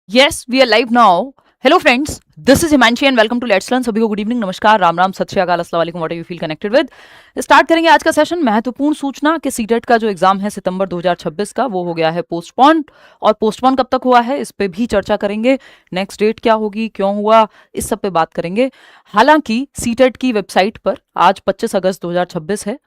Yes, we are live now. Hello friends, this is Himanshi and welcome to Let's Learn. सभी को good evening, नमस्कार, राम राम, सत श्री अकाल, अस्सलाम वालेकुम, what you feel connected with. Start करेंगे आज का सेशन। महत्वपूर्ण सूचना कि सीटेट का जो एग्जाम है सितंबर 2026 का वो हो गया है पोस्टपोन। और पोस्टपोन कब तक हुआ है इस पे भी चर्चा करेंगे। नेक्स्ट डेट क्या होगी, क्यों हुआ, इस सब पे बात करेंगे। हालांकि सीटेट की वेबसाइट पर आज 25 अगस्त 2026 है,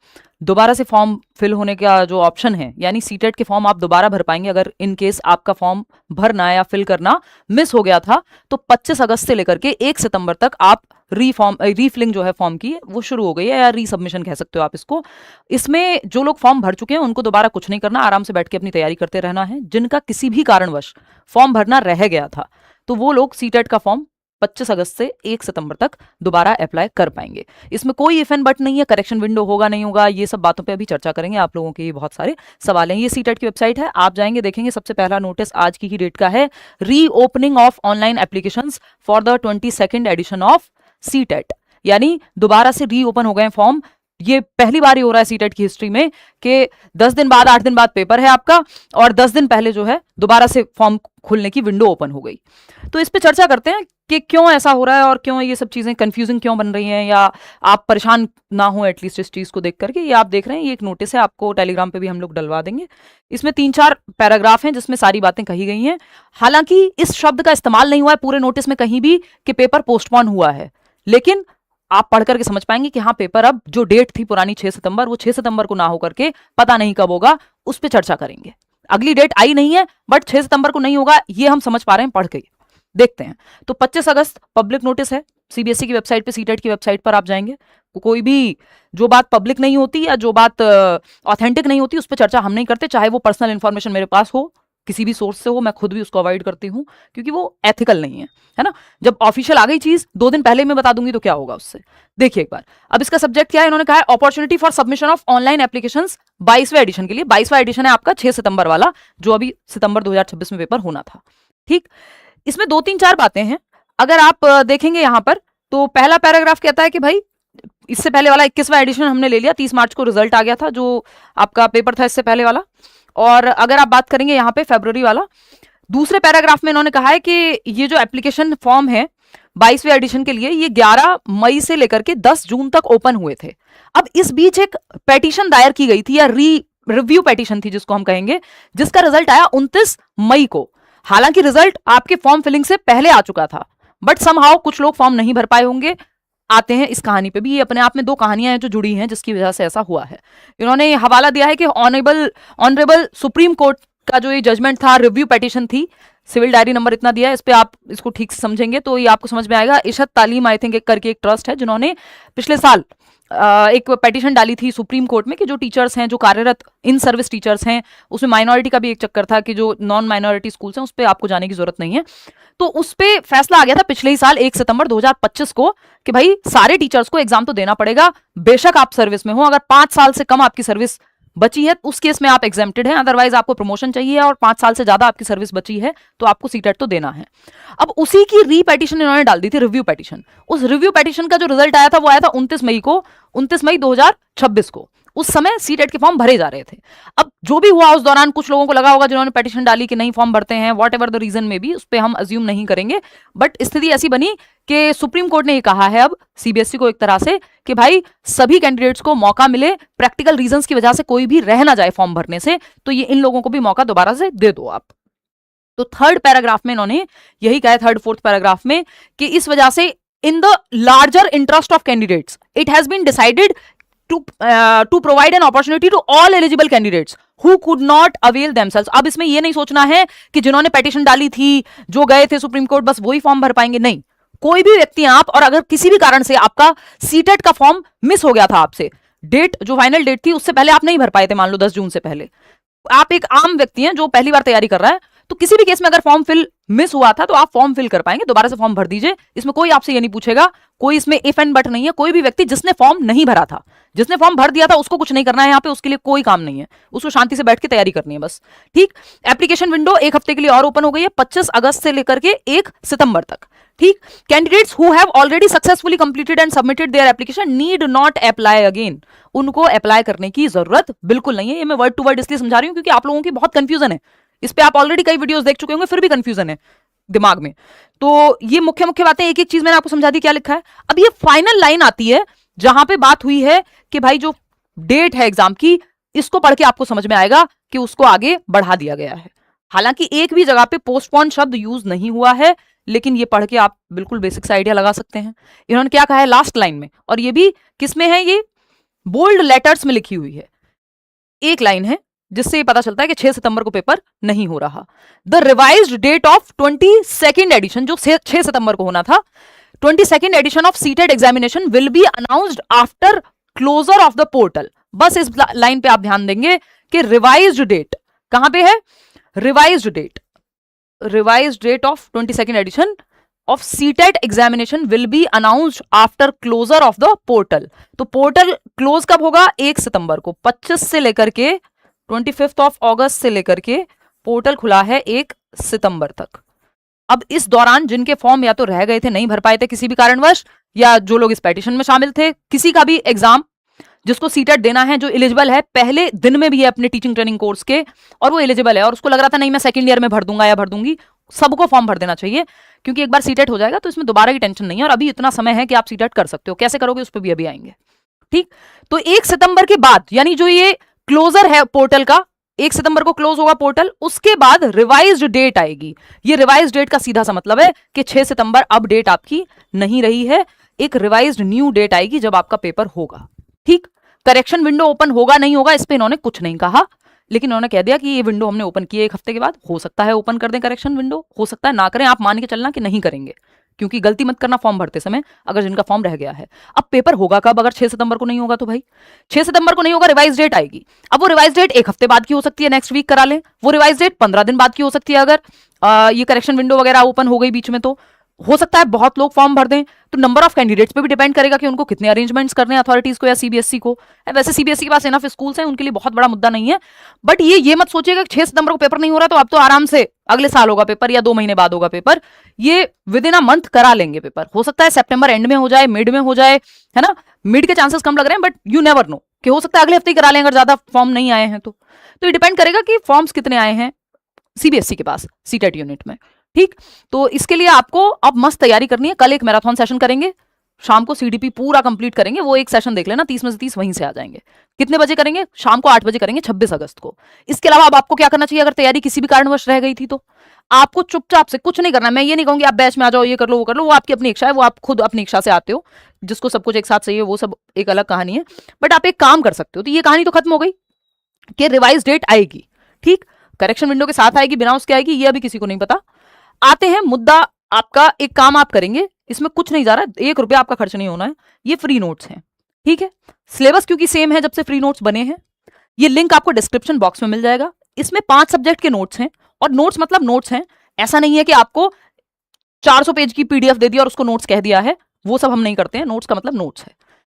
दोबारा से फॉर्म फिल होने का जो ऑप्शन है, यानी सीटेट के फॉर्म आप दोबारा भर पाएंगे अगर इन केस आपका फॉर्म भरना या फिल करना मिस हो गया था। तो 25 अगस्त से लेकर के 1 सितंबर तक आप रीफिलिंग जो है फॉर्म की वो शुरू हो गई है, या रीसबमिशन कह सकते हो आप इसको। इसमें जो लोग फॉर्म भर चुके हैं उनको दोबारा कुछ नहीं करना, आराम से बैठ के अपनी तैयारी करते रहना है। जिनका किसी भी कारणवश फॉर्म भरना रह गया था तो वो लोग सीटेट का फॉर्म 25 अगस्त से 1 सितंबर तक दोबारा अप्लाई कर पाएंगे। इसमें कोई इफ एंड बट नहीं है, करेक्शन विंडो होगा नहीं होगा, ये सब बातों पे अभी चर्चा करेंगे। आप लोगों के ये बहुत सारे सवाल हैं। ये सीटेट की वेबसाइट है, आप जाएंगे देखेंगे। सबसे पहला नोटिस आज की ही डेट का है, reopening of online applications for the 22nd edition of CTET, यानी दोबारा से रीओपन हो गए फॉर्म। ये पहली बार ही हो रहा है सीटेट की हिस्ट्री में कि 10 दिन बाद 8 दिन बाद पेपर है आपका और 10 दिन पहले जो है दोबारा से फॉर्म खुलने की विंडो ओपन हो गई। तो इस पे चर्चा करते हैं कि क्यों ऐसा हो रहा है और क्यों ये सब चीजें कंफ्यूजिंग क्यों बन रही हैं, या आप परेशान ना हो एटलीस्ट इस चीज को देख करके। ये आप देख रहे हैं, ये एक नोटिस है, आपको टेलीग्राम पे भी हम लोग डलवा देंगे। इसमें 3-4 पैराग्राफ हैं जिसमें सारी बातें कही गई हैं। हालांकि इस शब्द का इस्तेमाल नहीं हुआ है पूरे नोटिस में कहीं भी कि पेपर पोस्टपोन हुआ है, लेकिन आप पढ़ करके समझ पाएंगे कि हाँ, पेपर अब जो डेट थी पुरानी 6 सितंबर, वो 6 सितंबर को ना होकर के पता नहीं कब होगा, उस पर चर्चा करेंगे। अगली डेट आई नहीं है बट 6 सितंबर को नहीं होगा, ये हम समझ पा रहे हैं पढ़ के। देखते हैं। तो 25 अगस्त पब्लिक नोटिस है, सीबीएसई की वेबसाइट पे, सीटेट की वेबसाइट पर आप जाएंगे। कोई भी जो बात पब्लिक नहीं होती या जो बात ऑथेंटिक नहीं होती उस पर चर्चा हम नहीं करते, चाहे वो पर्सनल इंफॉर्मेशन मेरे पास हो, किसी भी सोर्स से हो। मैं खुद भी उसको अवॉइड करती हूँ क्योंकि वो एथिकल नहीं है ना। जब ऑफिशियल आ गई चीज 2 दिन पहले मैं बता दूंगी तो क्या होगा उससे। देखिए एक बार, अब इसका सब्जेक्ट क्या है, इन्होंने कहा है opportunity for submission of online applications 22वें एडिशन के लिए। 22वां एडिशन है आपका 6 सितंबर वाला, जो अभी सितंबर 2026 में पेपर होना था। ठीक, इसमें 2-3-4 बातें हैं। अगर आप देखेंगे यहां पर तो पहला पैराग्राफ कहता है कि भाई इससे पहले वाला 21वां एडिशन हमने ले लिया, 30 मार्च को रिजल्ट आ गया था जो आपका पेपर था इससे पहले वाला। और अगर आप बात करेंगे यहाँ पे फरवरी वाला, दूसरे पैराग्राफ में इन्होंने कहा है कि ये जो एप्लीकेशन फॉर्म है 22वें एडिशन के लिए, ये 11 मई से लेकर के 10 जून तक ओपन हुए थे। अब इस बीच एक पेटिशन दायर की गई थी, या रिव्यू पेटिशन थी जिसको हम कहेंगे, जिसका रिजल्ट आया 29 मई को। हालांकि रिजल्ट आपके फॉर्म फिलिंग से पहले आ चुका था, बट समहाउ कुछ लोग फॉर्म नहीं भर पाए होंगे। आते हैं इस कहानी पे भी। ये अपने आप में 2 कहानियां हैं जो जुड़ी हैं जिसकी वजह से ऐसा हुआ है। इन्होंने हवाला दिया है कि ऑनरेबल सुप्रीम कोर्ट का जो ये जजमेंट था, रिव्यू पेटिशन थी, सिविल डायरी नंबर इतना दिया है, इस पे आप इसको ठीक से समझेंगे तो ये आपको समझ में आएगा। इशत तालीम आई थिंक करके एक ट्रस्ट है जिन्होंने पिछले साल एक पेटिशन डाली थी सुप्रीम कोर्ट में कि जो टीचर्स हैं, जो कार्यरत इन सर्विस टीचर्स हैं, उसमें माइनॉरिटी का भी एक चक्कर था कि जो नॉन माइनॉरिटी स्कूल्स हैं उस पर आपको जाने की जरूरत नहीं है। तो उस पर फैसला आ गया था पिछले ही साल 1 सितंबर 2025 को कि भाई सारे टीचर्स को एग्जाम तो देना पड़ेगा, बेशक आप सर्विस में हो। अगर 5 साल से कम आपकी सर्विस बची है उस केस में आप एग्जेम्प्टेड हैं, अदरवाइज आपको प्रमोशन चाहिए और 5 साल से ज्यादा आपकी सर्विस बची है तो आपको सीटेट तो देना है। अब उसी की रीपेटिशन इन्होंने डाल दी थी, रिव्यू पेटिशन। उस रिव्यू पेटिशन का जो रिजल्ट आया था वो आया था 29 मई को, 29 मई 2026 को। उस समय सीटेट के फॉर्म भरे जा रहे थे। अब जो भी हुआ उस दौरान कुछ लोगों को लगा होगा जिन्होंने पेटिशन डाली कि नहीं फॉर्म भरते हैं, वॉट एवर द रीजन में भी, उस पर हम अज्यूम नहीं करेंगे। बट स्थिति ऐसी बनी कि सुप्रीम कोर्ट ने ये कहा है अब सीबीएसई को एक तरह से कि भाई सभी कैंडिडेट्स को मौका मिले, प्रैक्टिकल रीजंस की वजह से कोई भी रह ना जाए फॉर्म भरने से, तो ये इन लोगों को भी मौका दोबारा से दे दो आप। तो थर्ड पैराग्राफ में इन्होंने यही कहा है, 3rd-4th पैराग्राफ में, कि इस वजह से in the larger interest of candidates it has been decided to provide an opportunity to all eligible candidates who could not avail themselves। अब इसमें ये नहीं सोचना है कि जिन्होंने पेटिशन डाली थी, जो गए थे सुप्रीम कोर्ट, बस वही फॉर्म भर पाएंगे। नहीं, कोई भी व्यक्ति आप, और अगर किसी भी कारण से आपका सीटेट का फॉर्म मिस हो गया था, आपसे डेट जो फाइनल डेट थी उससे पहले आप नहीं भर पाए थे, मान लो 10 जून से पहले, आप एक आम व्यक्ति हैं जो पहली बार तैयारी कर रहा है, तो किसी भी केस में अगर फॉर्म फिल मिस हुआ था तो आप फॉर्म फिल कर पाएंगे, दोबारा से फॉर्म भर दीजिए। इसमें कोई आपसे ये नहीं पूछेगा, कोई इसमें इफ एंड बट नहीं है। कोई भी व्यक्ति जिसने फॉर्म नहीं भरा था, जिसने फॉर्म भर दिया था, उसको कुछ नहीं करना है यहाँ पे, उसके लिए कोई काम नहीं है, उसको शांति से बैठ के तैयारी करनी है बस। ठीक, एप्लीकेशन विंडो 1 हफ्ते के लिए और ओपन हो गई है, 25 अगस्त से लेकर के 1 सितंबर तक। ठीक, candidates who have already successfully completed and submitted their application need not apply again. उनको अप्लाई करने की जरूरत बिल्कुल नहीं है। ये मैं वर्ड टू वर्ड इसलिए समझा रही हूँ क्योंकि आप लोगों की बहुत कंफ्यूजन है इस पे। आप ऑलरेडी कई वीडियोस देख चुके होंगे, फिर भी कंफ्यूजन है। दिमाग में। तो ये मुख्य मुख्य बातें एक एक चीज मैंने आपको समझा दी क्या लिखा है। अब ये फाइनल लाइन आती है जहां पे बात हुई है कि भाई जो डेट है एग्जाम की, इसको पढ़ के आपको समझ में आएगा कि उसको आगे बढ़ा दिया गया है। हालांकि एक भी जगह पे पोस्टपोन शब्द यूज नहीं हुआ है, लेकिन ये पढ़ के आप बिल्कुल बेसिक सा आइडिया लगा सकते हैं। इन्होंने क्या कहा है लास्ट लाइन में, और ये भी किसमें है, ये बोल्ड लेटर्स में लिखी हुई है। एक लाइन है जिससे ये पता चलता है कि 6 सितंबर को पेपर नहीं हो रहा। The revised date of 22nd edition, जो 6 सितंबर को होना था, 22nd edition of CTET examination will be announced after closure of the portal. बस इस लाइन पे आप ध्यान देंगे कि रिवाइज्ड डेट कहां पे है, revised date of 22nd edition of CTET examination will be announced after closure of the portal. तो पोर्टल क्लोज कब होगा, 1 सितंबर को। 25 से लेकर के 25 ऑफ अगस्त से लेकर के पोर्टल खुला है 1 सितंबर तक। अब इस दौरान जिनके फॉर्म या तो रह गए थे, नहीं भर पाए थे किसी भी कारणवश, या जो लोग इस पेटिशन में शामिल थे, किसी का भी एग्जाम जिसको सीटेट देना है, जो एलिजिबल है, पहले दिन में भी है अपने टीचिंग ट्रेनिंग कोर्स के, और वो एलिजिबल है और उसको लग रहा था नहीं मैं सेकंड ईयर में भर दूंगा या भर दूंगी, सबको फॉर्म भर देना चाहिए, क्योंकि एक बार सीटेट हो जाएगा तो इसमें दोबारा की टेंशन नहीं है, और अभी इतना समय है कि आप सीटेट कर सकते हो। कैसे करोगे उस पर भी अभी आएंगे, ठीक। तो 1 सितंबर के बाद, यानी जो ये क्लोजर है पोर्टल का, 1 सितंबर को क्लोज होगा पोर्टल, उसके बाद रिवाइज्ड डेट आएगी। ये रिवाइज्ड डेट का सीधा सा मतलब है कि 6 सितंबर अब डेट आपकी नहीं रही है, एक रिवाइज्ड न्यू डेट आएगी जब आपका पेपर होगा, ठीक। करेक्शन विंडो ओपन होगा नहीं होगा इस पे इन्होंने कुछ नहीं कहा, लेकिन उन्होंने कह दिया कि ये विंडो हमने ओपन की है 1 हफ्ते के बाद, हो सकता है ओपन कर दें करेक्शन विंडो, हो सकता है ना करें, आप मान के चलना कि नहीं करेंगे, क्योंकि गलती मत करना फॉर्म भरते समय अगर जिनका फॉर्म रह गया है। अब पेपर होगा कब, अगर 6 सितंबर को नहीं होगा तो भाई 6 सितंबर को नहीं होगा, रिवाइज डेट आएगी। अब वो रिवाइज डेट 1 हफ्ते बाद की हो सकती है, नेक्स्ट वीक करा लें, वो रिवाइज डेट 15 दिन बाद की हो सकती है, अगर ये करेक्शन विंडो वगैरह ओपन हो गई बीच में, तो हो सकता है बहुत लोग फॉर्म भर दें। तो नंबर ऑफ कैंडिडेट्स पे भी डिपेंड करेगा कि उनको कितने अरेंजमेंट्स करने हैं अथॉरिटीज को या सीबीएसई को। वैसे सीबीएसई के पास इनफ स्कूल्स हैं, उनके लिए बहुत बड़ा मुद्दा नहीं है, बट ये मत सोचिएगा कि 6 सितंबर को पेपर नहीं हो रहा तो अब तो आराम से अगले साल होगा पेपर या 2 महीने बाद होगा पेपर। ये विद इन अ मंथ करा लेंगे पेपर, हो सकता है सितंबर एंड में हो जाए, मिड में हो जाए, है ना। मिड के चांसेस कम लग रहे हैं, बट यू नेवर नो कि हो सकता है अगले हफ्ते ही करा लें अगर ज्यादा फॉर्म नहीं आए हैं तो ये डिपेंड करेगा कि फॉर्म्स कितने आए हैं सीबीएसई के पास सीटेट यूनिट में, ठीक। तो इसके लिए आपको अब मस्त तैयारी करनी है। कल एक मैराथन सेशन करेंगे, शाम को सीडीपी पूरा कंप्लीट करेंगे, वो एक सेशन देख लेना, 30 में से 30 वहीं से आ जाएंगे। कितने बजे करेंगे, शाम को 8 बजे करेंगे 26 अगस्त को। इसके अलावा अब आपको क्या करना चाहिए, अगर तैयारी किसी भी कारणवश रह गई थी तो आपको चुपचाप से कुछ नहीं करना। मैं ये नहीं कहूंगी आप बैच में आ जाओ, ये कर लो वो कर लो, वो आपकी अपनी इच्छा है, वो आप खुद अपनी इच्छा से आते हो, जिसको सब कुछ एक साथ चाहिए वो सब एक अलग कहानी है। बट आप एक काम कर सकते हो, तो ये कहानी तो खत्म हो गई कि रिवाइज डेट आएगी, ठीक, करेक्शन विंडो के साथ आएगी, बिना उसके आएगी, ये अभी किसी को नहीं पता। आते हैं मुद्दा आपका, एक काम आप करेंगे, इसमें कुछ नहीं जा रहा, 1 रुपया आपका खर्च नहीं होना है, ये फ्री नोट्स हैं, ठीक है। सिलेबस क्योंकि सेम है जब से फ्री नोट्स बने हैं, ये लिंक आपको डिस्क्रिप्शन बॉक्स में मिल जाएगा। इसमें 5 सब्जेक्ट के नोट्स हैं, और नोट्स मतलब नोट्स हैं, ऐसा नहीं है कि आपको 400 पेज की पीडीएफ दे दिया और उसको नोट्स कह दिया है, वो सब हम नहीं करते हैं। नोट्स का मतलब नोट्स है।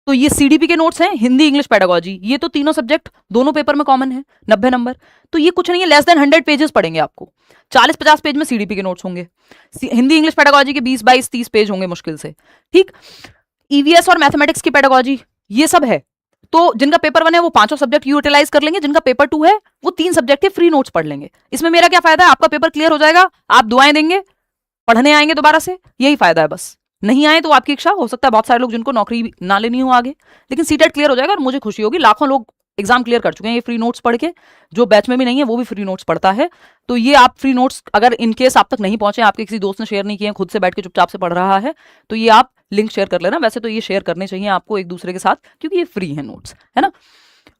तो ये सीडीपी के नोट्स हैं, हिंदी इंग्लिश पेडागोजी, ये तो तीनों सब्जेक्ट दोनों पेपर में कॉमन है, 90 नंबर। तो ये कुछ नहीं है, लेस देन 100 पेजेस पढ़ेंगे आपको, 40-50 पेज में सीडीपी के नोट्स होंगे, हिंदी इंग्लिश पेडागोजी के 20-22-30 पेज होंगे मुश्किल से, ठीक। ईवीएस और मैथमेटिक्स की पेडागोजी ये सब है। तो जिनका पेपर 1 है वो 5 सब्जेक्ट यूटिलाइज कर लेंगे, जिनका पेपर 2 है वो 3 सब्जेक्ट के फ्री नोट्स पढ़ लेंगे। इसमें मेरा क्या फायदा है, आपका पेपर क्लियर हो जाएगा, आप दुआएं देंगे, पढ़ने आएंगे दोबारा से, यही फायदा है बस। नहीं आए तो आपकी इच्छा, हो सकता है बहुत सारे लोग जिनको नौकरी ना लेनी हो आगे, लेकिन सीटेट क्लियर हो जाएगा और मुझे खुशी होगी। लाखों लोग एग्जाम क्लियर कर चुके हैं ये फ्री नोट्स पढ़ के, जो बैच में भी नहीं है वो भी फ्री नोट्स पढ़ता है। तो ये आप फ्री नोट्स अगर इनकेस आप तक नहीं पहुंचे, आपके किसी दोस्त ने शेयर नहीं किए, खुद से बैठ के चुपचाप से पढ़ रहा है, तो ये आप लिंक शेयर कर लेना। वैसे तो ये शेयर करने चाहिए आपको एक दूसरे के साथ, क्योंकि ये फ्री है नोट्स, है ना।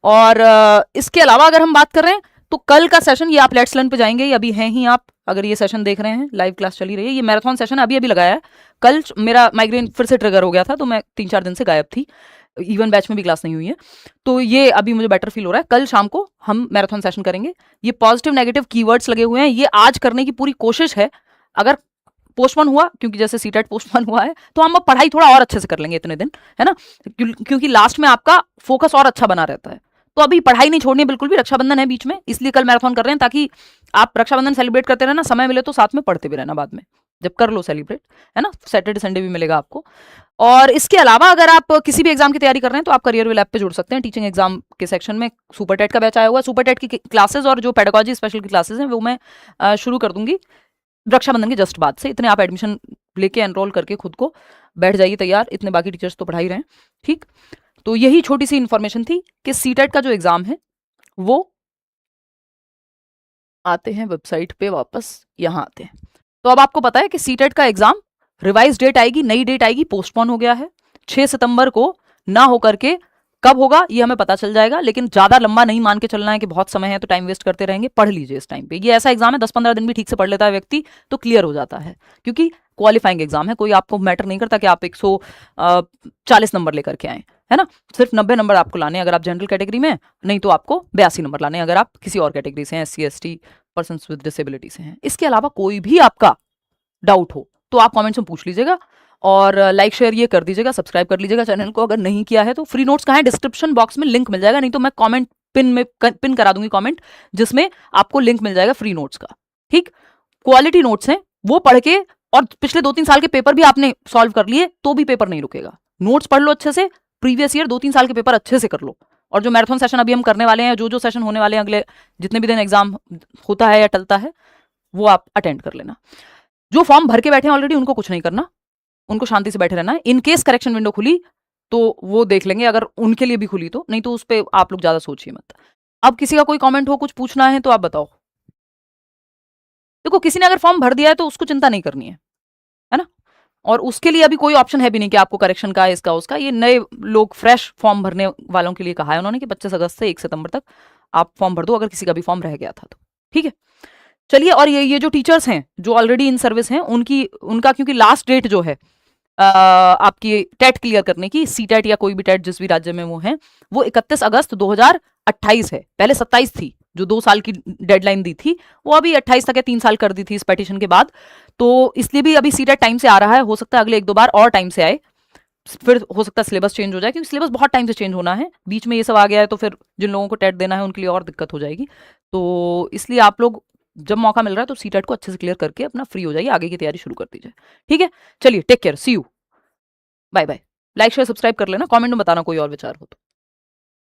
और इसके अलावा अगर हम बात कर रहे हैं तो कल का सेशन, ये आप लेट्स लर्न पे जाएंगे, ये अभी हैं ही आप, अगर ये सेशन देख रहे हैं, लाइव क्लास चली रही है, ये मैराथन सेशन अभी लगाया है। कल मेरा माइग्रेन फिर से ट्रिगर हो गया था, तो मैं 3-4 दिन से गायब थी, इवन बैच में भी क्लास नहीं हुई है, तो ये अभी मुझे बेटर फील हो रहा है। कल शाम को हम मैराथन सेशन करेंगे। ये पॉजिटिव नेगेटिव कीवर्ड्स लगे हुए हैं, ये आज करने की पूरी कोशिश है। अगर पोस्टपोन हुआ, क्योंकि जैसे सीटेट पोस्टपोन हुआ है, तो हम अब पढ़ाई थोड़ा और अच्छे से कर लेंगे इतने दिन, है ना, क्योंकि लास्ट में आपका फोकस और अच्छा बना रहता है। तो अभी पढ़ाई नहीं छोड़नी बिल्कुल भी, रक्षाबंधन है बीच में, इसलिए कल मैराथन कर रहे हैं, ताकि आप रक्षाबंधन सेलिब्रेट करते रहना, समय मिले तो साथ में पढ़ते भी रहना, बाद में जब कर लो सेलिब्रेट, है ना, सैटरडे संडे भी मिलेगा आपको। और इसके अलावा अगर आप किसी भी एग्जाम की तैयारी कर रहे हैं तो आप करियर विल ऐप पे जुड़ सकते हैं। टीचिंग एग्जाम के सेक्शन में सुपर टेट का बैच आया हुआ है, सुपर टेट की क्लासेस और जो पेडागोजी स्पेशल की क्लासेस हैं वो मैं शुरू कर दूंगी रक्षाबंधन के जस्ट बाद से। इतने आप एडमिशन लेके एनरोल करके खुद को बैठ जाइए तैयार, इतने बाकी टीचर्स तो पढ़ा ही रहे हैं। ठीक, तो यही छोटी सी इंफॉर्मेशन थी कि सीटेट का जो एग्जाम है वो आते हैं वेबसाइट पे, वापस यहाँ आते हैं। तो अब आपको पता है कि सीटेट का एग्जाम रिवाइज डेट आएगी, नई डेट आएगी, पोस्टपोन हो गया है 6 सितंबर को, ना होकर के कब होगा ये हमें पता चल जाएगा, लेकिन ज्यादा लंबा नहीं मान के चलना है कि बहुत समय है तो टाइम वेस्ट करते रहेंगे। पढ़ लीजिए इस टाइम पे, ये ऐसा एग्जाम है 10-15 दिन भी ठीक से पढ़ लेता है व्यक्ति तो क्लियर हो जाता है, क्योंकि क्वालिफाइंग एग्जाम है। कोई आपको मैटर नहीं करता कि आप 140 नंबर लेकर के आए, है ना। सिर्फ 90 नंबर आपको लाने अगर आप जनरल कैटेगरी में, नहीं तो आपको 82 नंबर लाने अगर आप किसी और कैटेगरी से हैं, SC ST person with disability से हैं। इसके अलावा कोई भी आपका डाउट हो तो आप कमेंट्स में पूछ लीजिएगा, और लाइक शेयर ये कर दीजिएगा, सब्सक्राइब कर लीजिएगा चैनल को अगर नहीं किया है तो। फ्री नोट्स कहाँ है, डिस्क्रिप्शन बॉक्स में लिंक मिल जाएगा, नहीं तो मैं कमेंट पिन करा दूंगी कमेंट, जिसमें आपको लिंक मिल जाएगा फ्री नोट्स का। ठीक, क्वालिटी नोट्स हैं वो पढ़ के, और पिछले 2-3 साल के पेपर भी आपने सॉल्व कर लिए तो भी पेपर नहीं रुकेगा। नोट्स पढ़ लो अच्छे से, प्रीवियस ईयर 2-3 साल के पेपर अच्छे से कर लो, और जो मैराथन सेशन अभी हम करने वाले हैं, जो सेशन होने वाले हैं अगले जितने भी दिन एग्जाम होता है या टलता है, वो आप अटेंड कर लेना। जो फॉर्म भर के बैठे हैं ऑलरेडी उनको कुछ नहीं करना, उनको शांति से बैठे रहना है। इन केस करेक्शन विंडो खुली तो वो देख लेंगे, अगर उनके लिए भी खुली तो, नहीं तो उस पर आप लोग ज्यादा सोचिए मत। अब किसी का कोई कमेंट हो, कुछ पूछना है तो आप बताओ। देखो, किसी ने अगर फॉर्म भर दिया है तो उसको चिंता नहीं करनी है ना, और उसके लिए अभी कोई ऑप्शन है भी नहीं कि आपको करेक्शन का, इसका उसका। ये नए लोग फ्रेश फॉर्म भरने वालों के लिए कहा है उन्होंने कि 25 अगस्त से 1 सितंबर तक आप फॉर्म भर दो, अगर किसी का भी फॉर्म रह गया था तो। ठीक है, चलिए। और ये जो टीचर्स हैं जो ऑलरेडी इन सर्विस हैं, उनका क्योंकि लास्ट डेट जो है आपकी टेट क्लियर करने की, सीटेट या कोई भी टेट जिस भी राज्य में वो है, वो 31 अगस्त 2028 है। पहले 27 थी, जो 2 साल की डेडलाइन दी थी वो अभी 28 तक है, 3 साल कर दी थी इस पेटिशन के बाद। तो इसलिए भी अभी सीटेट टाइम से आ रहा है, हो सकता है अगले 1-2 बार और टाइम से आए, फिर हो सकता है सिलेबस चेंज हो जाए, क्योंकि सिलेबस बहुत टाइम से चेंज होना है। बीच में ये सब आ गया है तो फिर जिन लोगों को टेट देना है उनके लिए और दिक्कत हो जाएगी। तो इसलिए आप लोग जब मौका मिल रहा है तो सीटेट को अच्छे से क्लियर करके अपना फ्री हो जाइए, आगे की तैयारी शुरू कर दीजिए। ठीक है, चलिए, take care, see you, bye bye. Like share subscribe कर लेना, कमेंट में बताना कोई और विचार हो तो।